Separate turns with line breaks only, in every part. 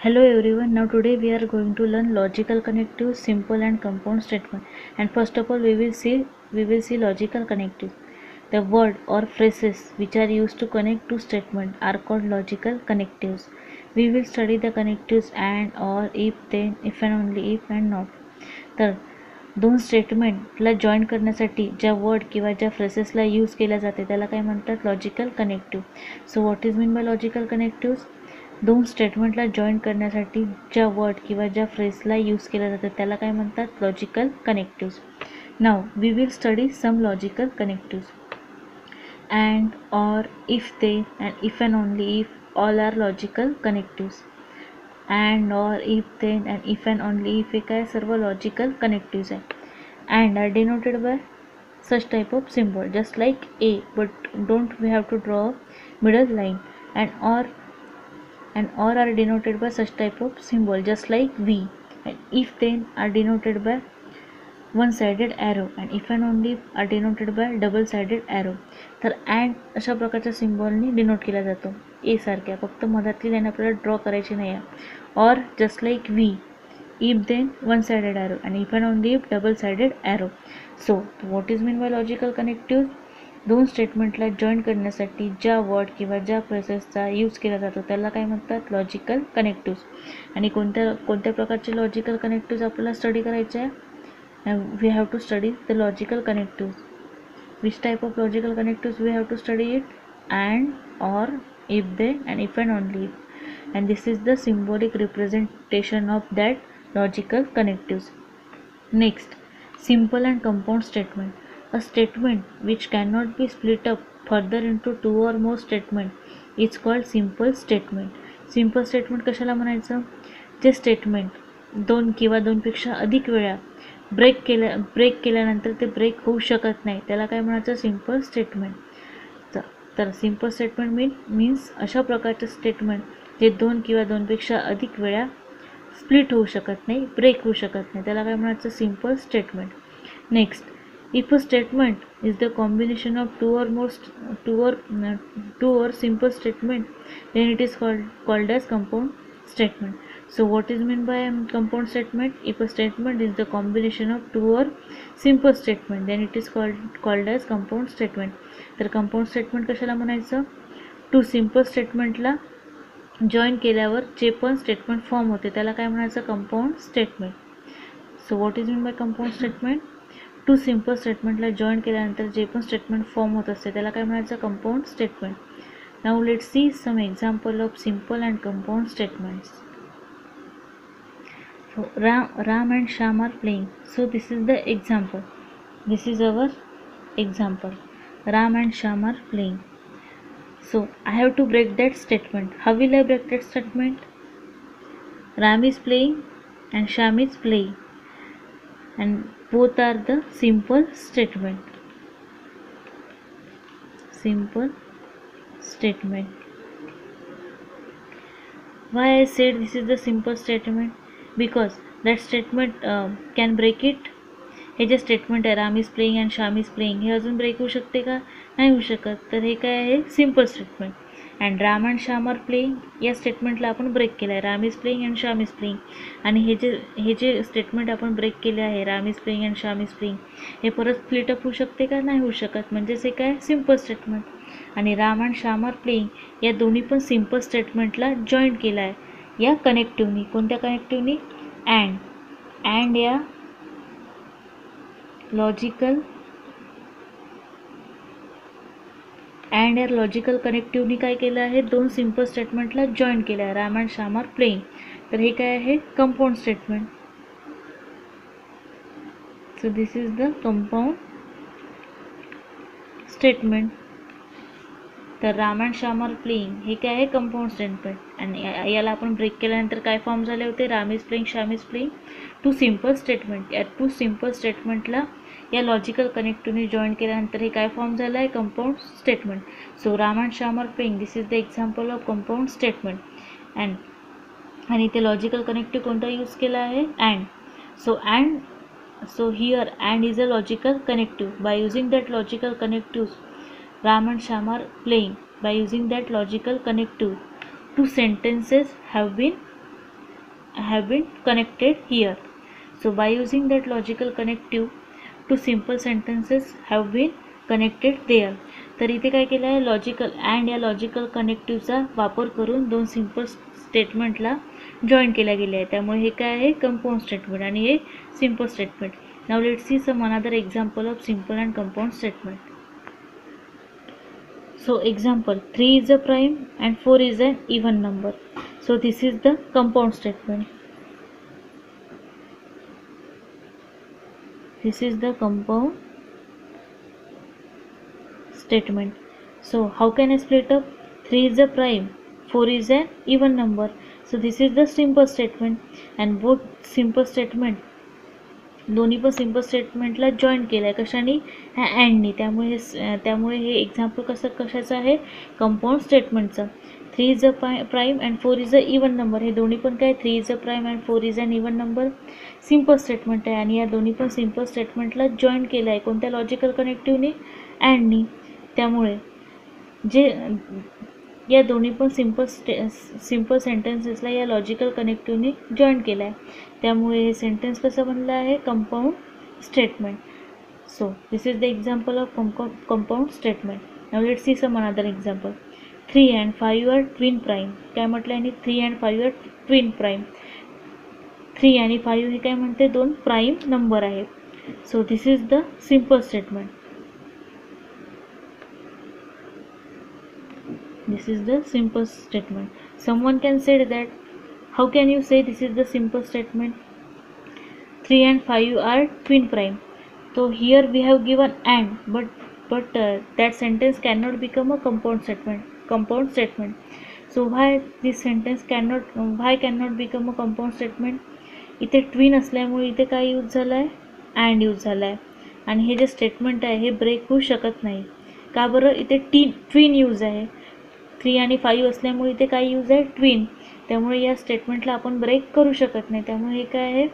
Hello everyone. Now today we are going to learn logical connectives, simple and compound statement. And first of all we will see logical connectives. The word or phrases which are used to connect two statements are called logical connectives. We will study the connectives and, or, if, then, if and only if and not. तर दोन स्टेटमेंटला join करण्यासाठी ज्या word किंवा ज्या फ्रेसेसला use केल्या जाते त्याला काय म्हणतात logical connective. So what is mean bye logical connectives? दोन स्टेटमेंटला जॉईन करण्यासाठी ज्या वर्ड किंवा ज्या फ्रेजला यूज केलं जातं त्याला काय म्हणतात लॉजिकल कनेक्टिव्स. नाव we will study some logical connectives. And, or, if, then and if and only if all are logical connectives. And, or, if, then and if and only if हे काय सर्व logical connectives आहे. And are denoted by such type of symbol just like a, but don't we have to draw a middle line. And or are denoted by such type of symbol just like V. And if then are denoted by one sided arrow, and if and only are denoted by double sided arrow. तर and अशा प्रकारच्या सिम्बॉलनी denote केला जातो ए सारख्या, फक्त मधातली line आपल्याला draw करायची नाही आहे. और just like V, if then one sided arrow, and if and only if double sided arrow. So what is mean by logical connectives? दोन स्टेटमेंटला जॉईन करण्यासाठी ज्या वर्ड किंवा ज्या फ्रेसेसचा यूज केला जातो त्याला काय म्हणतात लॉजिकल कनेक्टिव्स. आणि कोणत्या प्रकारचे लॉजिकल कनेक्टिव्स आपल्याला स्टडी करायचे आहे? We have to study the logical connectives. Which type of logical connectives we have to study it? And, or, if, then and if and only if. and this is the symbolic representation of that logical connectives. Next, simple and compound statement. A statement which cannot be split up further into two or more statement is called simple statement. Simple statement कशाला म्हणायचं? जे statement दोन किंवा दोनपेक्षा अधिक वेळा break केल्यानंतर ते break होऊ शकत नाही त्याला काय म्हणायचं सिम्पल स्टेटमेंट. तर सिम्पल स्टेटमेंट मीन्स अशा प्रकारचे स्टेटमेंट जे दोन किंवा दोनपेक्षा अधिक वेळा स्प्लिट होऊ शकत नाही, ब्रेक होऊ शकत नाही त्याला काय म्हणायचं simple statement. Next, if a statement is the combination of two or simple statement, then it is called as compound statement. So what is meant by compound statement? If a statement is the combination of two or simple statement, then it is called as compound statement. तर compound statement कशाला म्हणायचं? To simple स्टेटमेंटला join केल्यावर जे पण statement form होते त्याला काय म्हणायचं compound statement. So what is mean by compound statement? Two simple स्टेटमेंटला जॉईन केल्यानंतर जे पण स्टेटमेंट फॉर्म होत असते त्याला काय म्हणायचं compound statement. Now let's see some example of simple and compound statements. So Ram and Shyam are playing. So this is the example. This is our example. Ram and Shyam are playing. So I have to break that statement. How will I break that statement? Ram is playing and Shyam is playing, and both are the simple statement. Simple statement. Why I said this is the simple statement? Because that statement can break it. हे जे statement आहे Ram is playing and Shyam is playing हे अजून break होऊ शकते का? नाही होऊ शकत. तर हे काय आहे simple statement. And Ram and Shyam are playing या स्टेटमेंटला आपण ब्रेक केलं आहे. Ram is playing and Shyam is playing. आणि हे जे स्टेटमेंट आपण ब्रेक केले आहे Ram is playing and Shyam is playing हे परत स्प्लिटअप होऊ शकते का? नाही होऊ शकत. म्हणजेच हे काय सिम्पल स्टेटमेंट. आणि Ram and Shyam are playing या दोन्ही पण सिम्पल स्टेटमेंटला जॉईन केलं आहे या कनेक्टिव्हनी. कोणत्या कनेक्टिव्हनी? अँड या लॉजिकल कनेक्टिव्हनी काय केलं आहे दोन सिम्पल स्टेटमेंटला जॉईन केलं आहे. Ram and Shyam are playing. तर हे काय आहे compound statement. So this is the compound statement. तर Ram and Shyam are playing हे काय आहे कंपाऊंड स्टेटमेंट. आणि याला आपण ब्रेक केल्यानंतर काय फॉर्म झाले होते? Ram is playing, Shyam is playing. To simple statement. या टू सिम्पल स्टेटमेंटला या लॉजिकल कनेक्टिव्हनी जॉईन केल्यानंतर हे काय फॉर्म झालं आहे compound statement. So Ram and Shyam are playing this is the example of compound statement. आणि इथे लॉजिकल कनेक्टिव्ह कोणता यूज केला आहे? And. So here and is a logical connective. By using that logical connective Ram and Shyam are playing. By using that logical connective, two sentences have been have been connected here. So by using that logical connective, two simple sentences have been connected there. तर इथे काय केलं आहे, logical and या logical कनेक्टिव्हचा वापर करून दोन simple स्टेटमेंटला join केल्या गेले आहे. त्यामुळे हे काय आहे, कंपाऊंड स्टेटमेंट आणि हे simple statement. Now let's see some another example of simple and compound statement. So example, 3 is a prime and 4 is an even number. So this is the compound statement. This is the compound statement. So how can I split up? 3 is a prime, 4 is an even number. So this is the simple statement, and both simple statement दोन्ही पण simple स्टेटमेंटला join केलं आहे. कशाने? ह्या अँडनी. त्यामुळे हे example कशाचं आहे, compound स्टेटमेंटचं. 3 is a prime and 4 is a even number. हे दोन्ही पण काय, 3 is a prime and 4 is an even number simple statement आहे. आणि या दोन्ही पण सिंपल स्टेटमेंटला जॉईन केलं आहे. कोणत्या लॉजिकल कनेक्टिव्हनी? अँडनी. त्यामुळे जे या दोन्ही पण सिंपल सेंटेन्सेसला या लॉजिकल कनेक्टिव्हनी जॉईन केलं आहे. त्यामुळे हे सेंटेन्स कसं बनलं आहे, compound statement. So this is the example of compound statement. Now let's see some another example. 3 and 5 are twin prime. काय म्हटलं आहे, 3 and 5 आर ट्विन प्राईम. 3 आणि 5 हे काय म्हणते, दोन प्राईम नंबर आहेत. सो this is the simple statement. This is the simple statement. Someone can say that, how can you say this is the simple statement? 3 and 5 are twin prime. So here we have given and, but that sentence cannot become a compound statement. So why this sentence cannot become a compound statement? इथे twin असल्यामुळे इथे काय use झाला आहे, and use झाला आहे. आणि हे जे स्टेटमेंट आहे हे ब्रेक होऊ शकत नाही. का बरं? इथे ट्विन यूज आहे. 3 आणि 5 असल्यामुळे इथे काय यूज आहे, ट्विन. त्यामुळे या स्टेटमेंटला आपण ब्रेक करू शकत नाही. त्यामुळे हे काय आहे,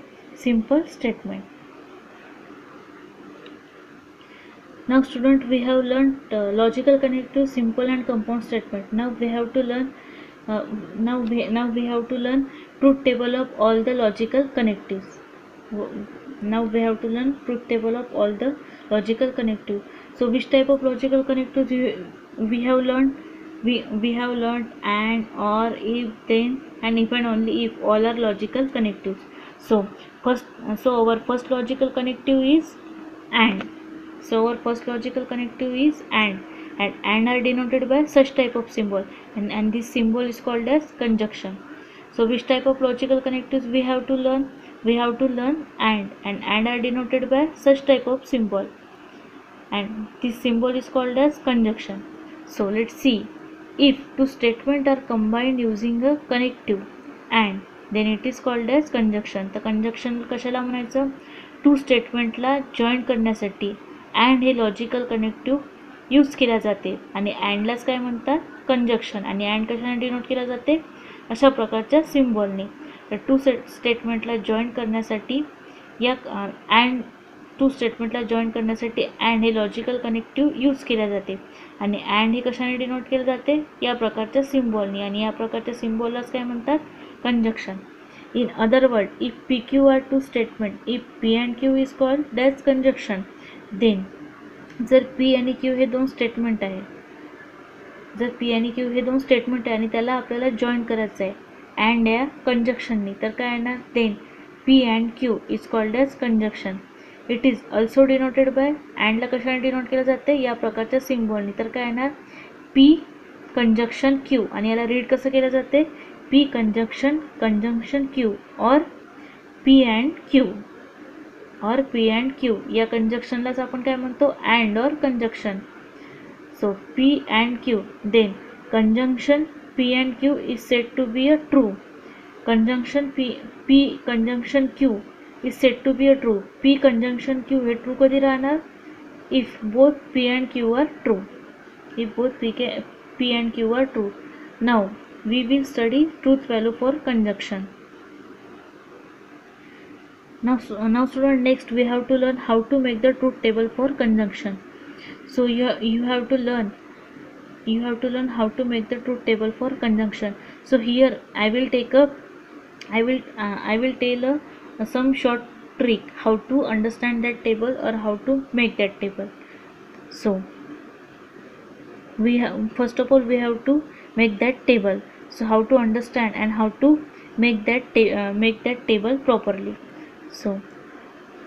simple statement. Now student, we have learn logical connective, simple and compound statement. Now we have to learn truth table of all the logical connectives. Now we have to learn truth table of all the logical connectives. So which type of logical connectives we have learned? We have learned and, or, if, then, and if and only if. All are logical connectives. So our first logical connective is and. So our first logical connective is and are denoted by such type of symbol, and this symbol is called as conjunction. So which type of logical connectives we have to learn? We have to learn and are denoted by such type of symbol, and this symbol is called as conjunction. So let's see. If two statements are combined using a connective and, then it is called as conjunction. तर conjunction कशाला म्हणायचं? Two स्टेटमेंटला join करण्यासाठी and हे logical connective use केला जाते. आणि अँडलाच काय म्हणतात, कंजक्शन. आणि अँड कशाने डिनोट केला जाते, अशा प्रकारच्या सिम्बॉलने. तर टू स्टेटमेंटला जॉईन करण्यासाठी या टू स्टेटमेंटला जॉईन करण्यासाठी अँड हे लॉजिकल कनेक्टिव्ह यूज केल्या जाते. आणि अँड हे कशाने डिनोट केले जाते, या प्रकारच्या सिम्बॉलने. आणि या प्रकारच्या सिम्बॉललाच काय म्हणतात, conjunction. In other word, if P Q are two statement, if P and Q is called that's conjunction, then जर पी आणि क्यू हे दोन स्टेटमेंट आहे, जर पी आणि क्यू हे दोन स्टेटमेंट आहे आणि त्याला आपल्याला जॉईन करायचं आहे अँड या कंजक्शननी, तर काय येणार, then P and Q is called as conjunction. It is also denoted by, अँडला कशाने डिनोट केलं जाते, या प्रकारच्या सिम्बॉलनी. तर काय येणार, पी कंजक्शन क्यू. आणि याला रीड कसं केलं जाते, पी कंजक्शन क्यू और पी अँड क्यू, और पी अँड क्यू. या कंजक्शनलाच आपण काय म्हणतो, अँड और conjunction. So P and Q, then conjunction P and Q is said to be a true. Conjunction P conjunction Q is said to be a true. P conjunction Q hey true कधी राहणार, if both P and Q are true. If both P and Q are true. Now we will study truth value for conjunction. Now student, next we have to learn how to make the truth table for conjunction. So you have to learn how to make the truth table for conjunction. So here I will take a I will tell some short trick how to understand that table or how to make that table. So we have, first of all we have to make that table. So how to understand and how to make that table properly. So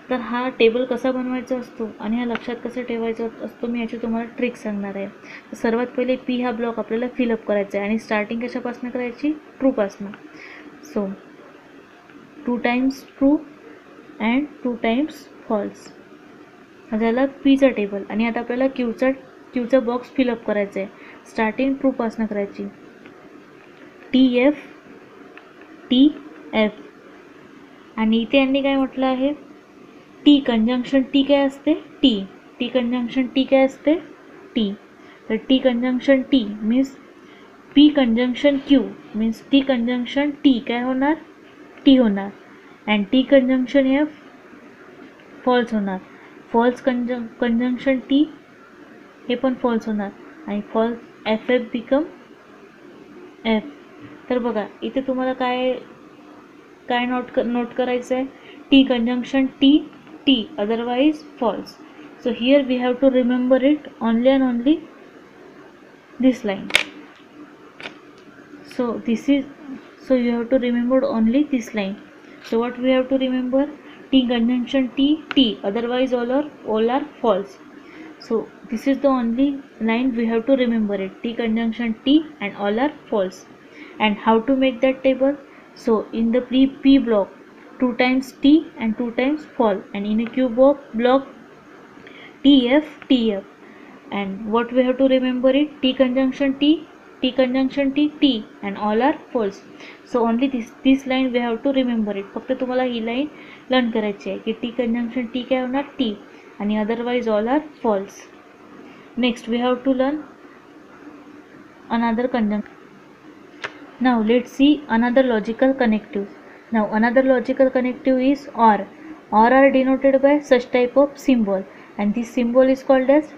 तर हा table कसा बनवायचा असतो आणि हा लक्षात कसं ठेवायचा असतो मी याची तुम्हाला ट्रिक सांगणार आहे. तर सर्वात पहिले पी हा ब्लॉक आपल्याला फिलअप करायचा आहे आणि स्टार्टिंग कशापासून करायची, ट्रूपासून. So 2 times true and 2 times false हा झाला पीचा टेबल. आणि आता आपल्याला क्यूचा बॉक्स फिलअप करायचा आहे. स्टार्टिंग ट्रूपासून करायची. TF आणि इथे यांनी काय म्हटलं आहे, टी कंजंक्शन टी काय असते, टी कंजंक्शन टी काय असते, टी. तर T conjunction T means P conjunction Q means T conjunction T काय होणार, टी होणार. And T conjunction F false होणार. फॉल्स कंजंक्शन टी हे पण फॉल्स होणार आणि फॉल्स एफ बिकम एफ. तर बघा इथे तुम्हाला काय नोट करायचं आहे, T conjunction T otherwise false. So here we have to remember it only and only this line. So you have to remember only this line. So what we have to remember, T conjunction T otherwise all are false. So this is the only line we have to remember it, T conjunction T and all are false. And how to make that table, so in the P block 2 times T and 2 times fall, and in a Q block TF. And what we have to remember it, T conjunction T and all are false. So only this line we have to remember it. फक्त तुम्हाला ही line learn करायची आहे की T conjunction T काय होणार, T आणि otherwise all are false. Next we have to learn another conjunction. Now let's see another logical connective. Now another logical connective is OR. OR are denoted by such type of symbol, and this symbol is called as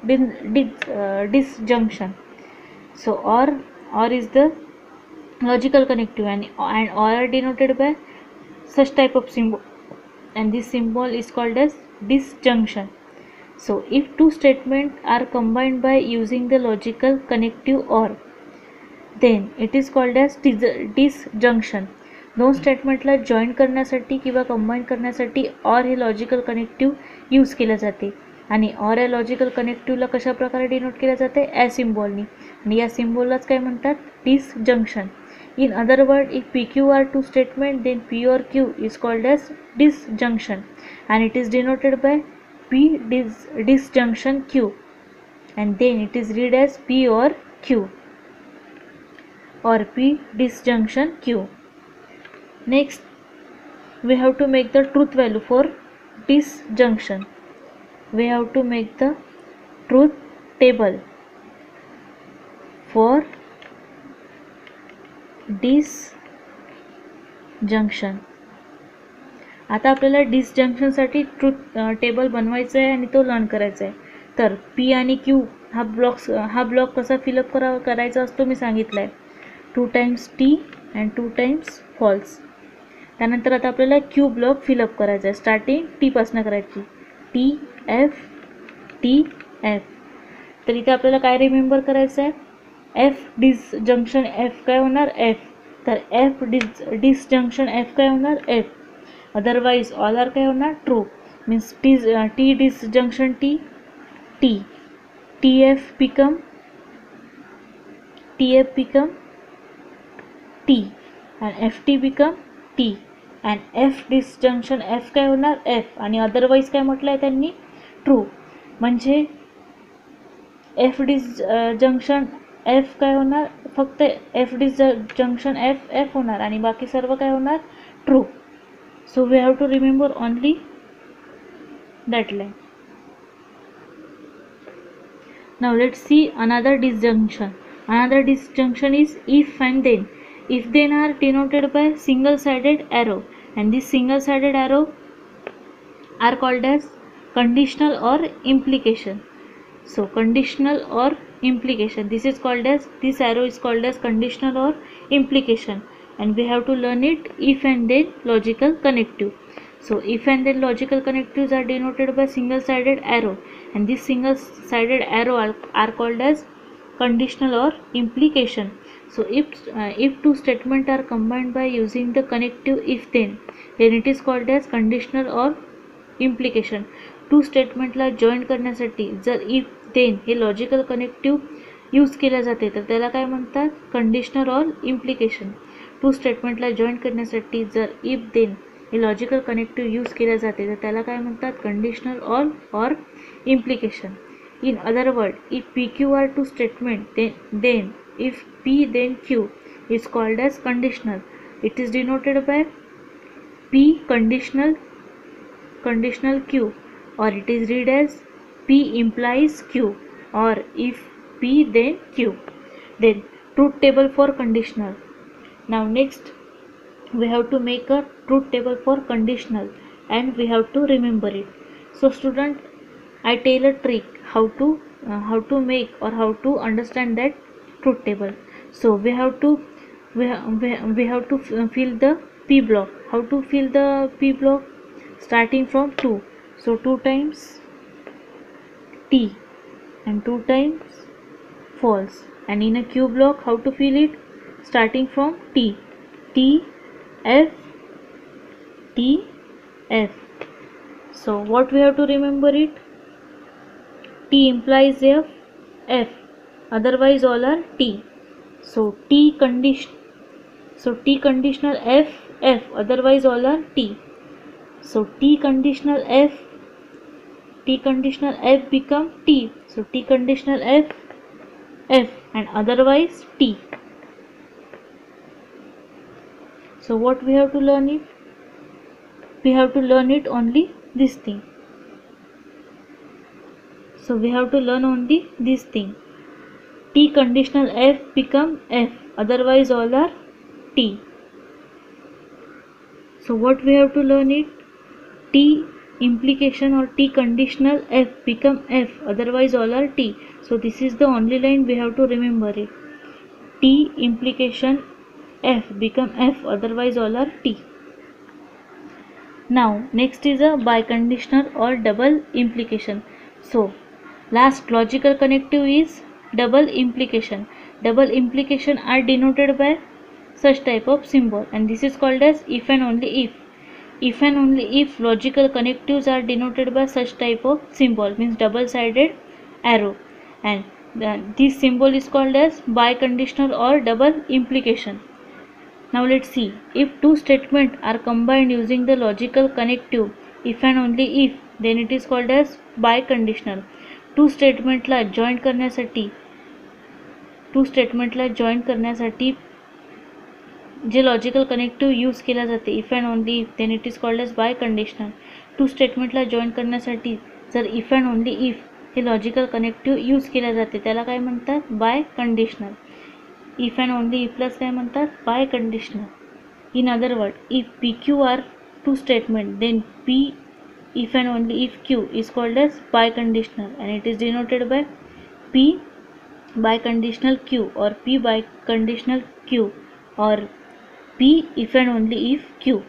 disjunction. So OR is the logical connective, and OR are denoted by such type of symbol, and this symbol is called as disjunction. So if two statements are combined by using the logical connective OR, then it is called as disjunction. दोन स्टेटमेंटला join करण्यासाठी किंवा combine करण्यासाठी or हे logical connective use केलं जाते. आणि or या logical कनेक्टिव्हला कशा प्रकारे डिनोट केलं जाते, ॲ सिम्बॉलनी. आणि या सिम्बॉललाच काय म्हणतात, disjunction. In other word, if P Q are two statement, then P or Q is called as disjunction and it is denoted by P disjunction Q, and then it is read as P or Q or P disjunction Q. Next we have to make the truth value for disjunction. We have to make the truth table for disjunction. आता आपल्याला डिसजंक्शनसाठी truth table बनवायचं आहे आणि तो learn करायचा आहे. तर P आणि क्यू हा ब्लॉक कसा फिलअप करायचा असतो मी सांगितलं आहे, 2 times T and 2 times false. त्यानंतर आता आपल्याला क्यू ब्लॉक फिलअप करायचा आहे. स्टार्टिंग टीपासून करायची, टी एफ. तर इथे आपल्याला काय रिमेंबर करायचं आहे, एफ डिसजंक्शन एफ काय होणार, एफ. तर एफ डिसजंक्शन एफ काय होणार, एफ. अदरवाइज ऑल आर काय होणार, true. Means T disjunction T F become T and F T become T and F disjunction F काय होणार, एफ. आणि अदरवाइज काय म्हटलं आहे त्यांनी, ट्रू. म्हणजे एफ डिसजंक्शन एफ काय होणार, फक्त एफ डिसजंक्शन एफ होणार आणि बाकी सर्व काय होणार, true. So we have to remember only that line. Now let's see another disjunction. Another disjunction is if and then. If then are denoted by single sided arrow, and this single sided arrow are called as conditional or implication. So conditional or implication, this arrow is called as conditional or implication. and we have to learn it if and then logical connective. So if and then logical connectives are denoted by single sided arrow, and this single sided arrow are called as conditional or implication. So if two statements are combined by using the connective if then it is called as conditional or implication. Two स्टेटमेंटला join करण्यासाठी जर if then हे logical connective use केले जाते तर त्याला काय म्हणतात, कंडिशनल और इम्प्लिकेशन. टू स्टेटमेंटला जॉईन करण्यासाठी जर इफ देन हे लॉजिकल कनेक्टिव्ह यूज केले जाते तर त्याला काय म्हणतात, कंडिशनल और implication. In other words, if PQ are two statements, then if P then Q is called as conditional. It is denoted by P conditional Q, or it is read as P implies Q, or if P then Q. Then truth table for conditional. Now next we have to make a truth table for conditional and we have to remember it. So student, I tell a trick how to make or how to understand that truth table. So we have to fill the P block. How to fill the P block? Starting from 2. So 2 times T and 2 times false. And in a Q block, how to fill it? Starting from T F. So what we have to remember it? T implies F, otherwise all are T. So T conditional F, otherwise all are T. So T conditional F become T. So T conditional F and otherwise T. So what we have to learn it? We have to learn it only this thing. So we have to learn only this thing. T conditional F become F, otherwise all are T. So what we have to learn it? T implication or T conditional F become F, otherwise all are T. So this is the only line we have to remember it. T implication F become F, otherwise all are T. Now next is a biconditional or double implication. So last logical connective is double implication. Double implication are denoted by such type of symbol, and this is called as if and only if. If and only if logical connectives are denoted by such type of symbol, means double sided arrow, and this symbol is called as biconditional or double implication. Now let's see, if two statements are combined using the logical connective if and only if, then it is called as biconditional. Two स्टेटमेंटला join करण्यासाठी जे logical connective use केला जाते if and only if, then it is called as biconditional. Two स्टेटमेंटला join करण्यासाठी जर if and only if हे logical connective use केल्या जाते त्याला काय म्हणतात, biconditional. If and only इफलाच काय म्हणतात, biconditional. In other word, if P Q are two statement, then P if and only if Q is called as biconditional, and it is denoted by P biconditional Q, or P biconditional Q, or P if and only if Q.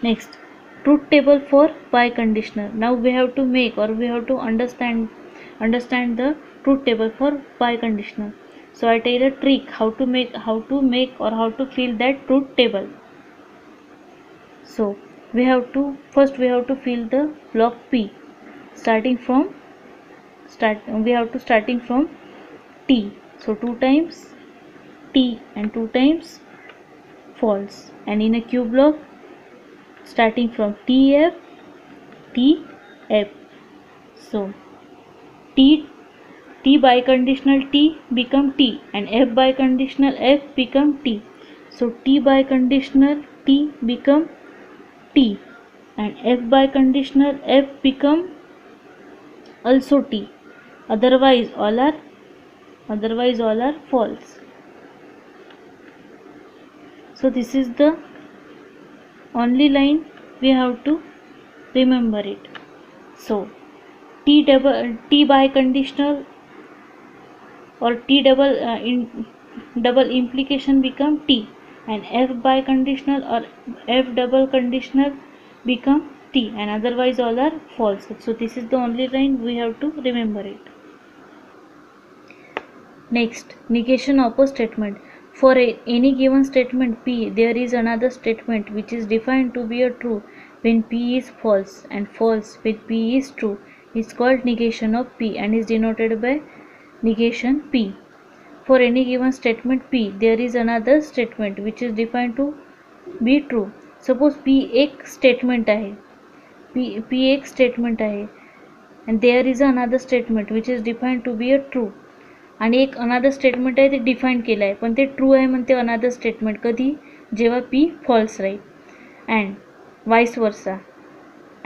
Next, truth table for biconditional. Now we have to make or we have to understand the truth table for biconditional. So I tell a trick how to make or how to fill that truth table. So we have to fill the block P starting from T. So 2 times T and 2 times false, and in a Q block starting from TF. So T biconditional T become T, and F biconditional F become T. So T biconditional T become T, and F biconditional F become also T, otherwise all are false. So this is the only line we have to remember it. So T biconditional or T double implication become T. and F biconditional or F double conditional become T, and otherwise all are false. So this is the only line we have to remember it. Next, negation of a statement. For any given statement P, there is another statement which is defined to be a true when P is false, and false when P is true. Is called negation of P and is denoted by negation P. For any given statement P, there is another statement which is defined to be true. Suppose P एक statement आहे, P एक statement आहे, and there is another statement which is defined to be a true. आणि एक another statement आहे ते define केलं आहे पण ते ट्रू आहे म्हणते अनदर स्टेटमेंट कधी, जेव्हा पी फॉल्स राहील, and vice versa,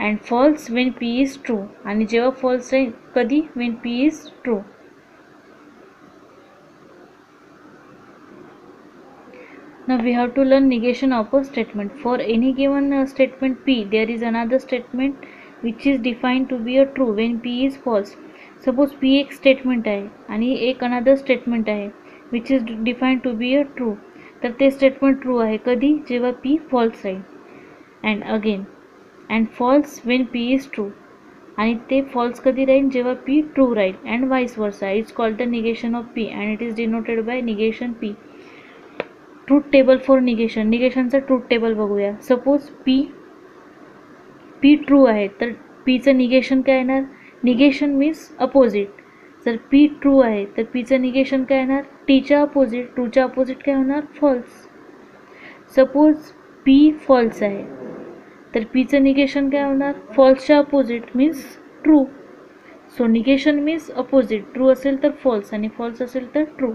and false when P is true, आणि जेव्हा फॉल्स राहील कधी, when P is true. Now we have to learn negation of a statement. For any given statement P, there is another statement which is defined to be a true when P is false. Suppose P एक statement आहे आणि एक another statement आहे which is defined to be a true, तर ते statement true आहे कधी, जेव्हा P फॉल्स राहील, and again and false when P is true, आणि ते फॉल्स कधी राहील, जेव्हा P ट्रू राहील, and vice versa. Is called the negation of P and it is denoted by negation P. Truth table for negation. निगेशनचं truth table बघूया. Suppose P true आहे तर Pचं निगेशन काय येणार, निगेशन मीन्स अपोजिट. जर P true आहे तर Pचं negation काय येणार, टीच्या अपोजिट. ट्रूच्या अपोजिट काय होणार, फॉल्स. सपोज P फॉल्स आहे तर Pचं निगेशन काय होणार, फॉल्सच्या अपोजिट मीन्स ट्रू. सो निगेशन मीन्स अपोजिट. ट्रू असेल तर फॉल्स आणि फॉल्स असेल तर ट्रू.